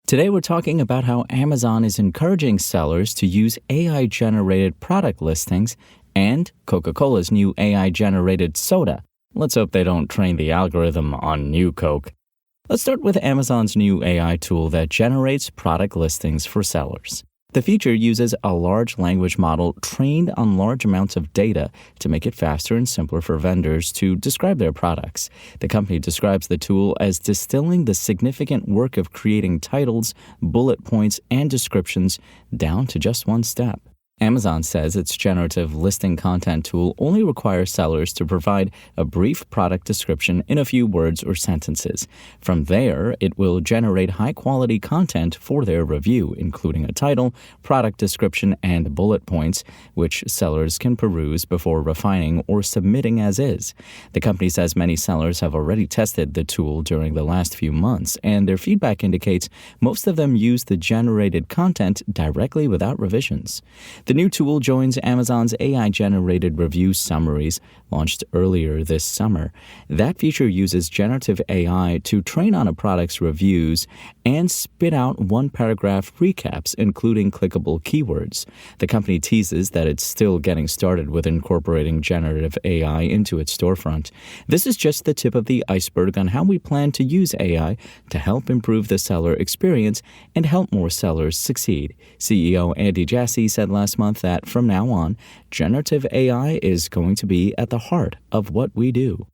Today we're talking about how Amazon is encouraging sellers to use AI-generated product listings and Coca-Cola's new AI-generated soda. Let's hope they don't train the algorithm on new Coke. Let's start with Amazon's new AI tool that generates product listings for sellers. The feature uses a large language model trained on large amounts of data to make it faster and simpler for vendors to describe their products. The company describes the tool as distilling the significant work of creating titles, bullet points, and descriptions down to just one step. Amazon says its generative listing content tool only requires sellers to provide a brief product description in a few words or sentences. From there, it will generate high-quality content for their review, including a title, product description, and bullet points, which sellers can peruse before refining or submitting as is. The company says many sellers have already tested the tool during the last few months, and their feedback indicates most of them use the generated content directly without revisions. The new tool joins Amazon's AI-generated review summaries, launched earlier this summer. That feature uses generative AI to train on a product's reviews and spit out one-paragraph recaps, including clickable keywords. The company teases that it's still getting started with incorporating generative AI into its storefront. This is just the tip of the iceberg on how we plan to use AI to help improve the seller experience and help more sellers succeed. CEO Andy Jassy said last month that from now on, generative AI is going to be at the heart of what we do.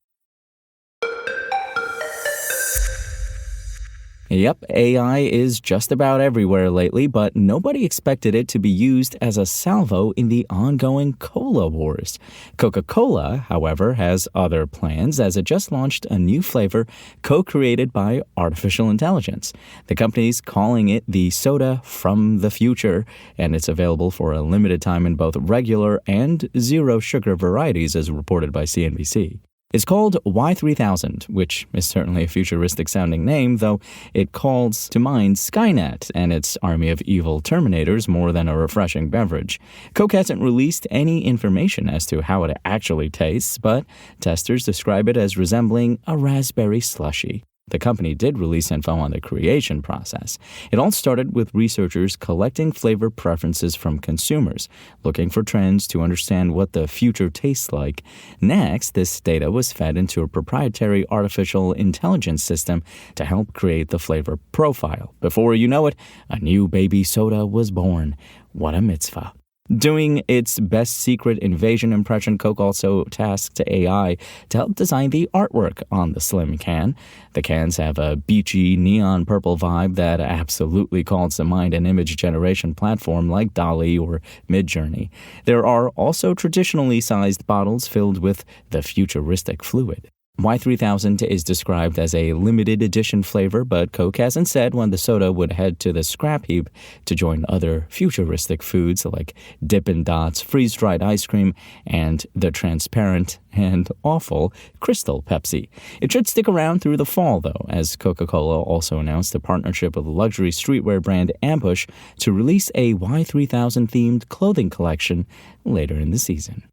Yep, AI is just about everywhere lately, but nobody expected it to be used as a salvo in the ongoing cola wars. Coca-Cola, however, has other plans as it just launched a new flavor co-created by artificial intelligence. The company's calling it the soda from the future, and it's available for a limited time in both regular and zero-sugar varieties, as reported by CNBC. It's called Y3000, which is certainly a futuristic-sounding name, though it calls to mind Skynet and its army of evil Terminators more than a refreshing beverage. Coke hasn't released any information as to how it actually tastes, but testers describe it as resembling a raspberry slushie. The company did release info on the creation process. It all started with researchers collecting flavor preferences from consumers, looking for trends to understand what the future tastes like. Next, this data was fed into a proprietary artificial intelligence system to help create the flavor profile. Before you know it, a new baby soda was born. What a mitzvah. Doing its best secret invasion impression, Coke also tasked AI to help design the artwork on the slim can. The cans have a beachy neon purple vibe that absolutely calls to mind an image generation platform like DALL-E or Midjourney. There are also traditionally sized bottles filled with the futuristic fluid. Y3000 is described as a limited edition flavor, but Coke hasn't said when the soda would head to the scrap heap to join other futuristic foods like Dippin' Dots, freeze-dried ice cream, and the transparent and awful Crystal Pepsi. It should stick around through the fall, though, as Coca-Cola also announced a partnership with luxury streetwear brand Ambush to release a Y3000-themed clothing collection later in the season.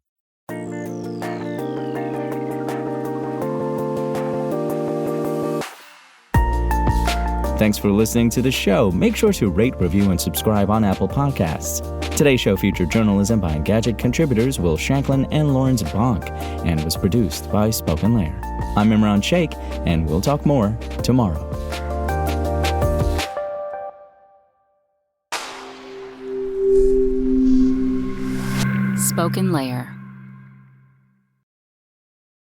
Thanks for listening to the show. Make sure to rate, review, and subscribe on Apple Podcasts. Today's show featured journalism by Engadget contributors Will Shanklin and Lawrence Bonk and was produced by Spoken Layer. I'm Imran Sheikh, and we'll talk more tomorrow. Spoken Layer.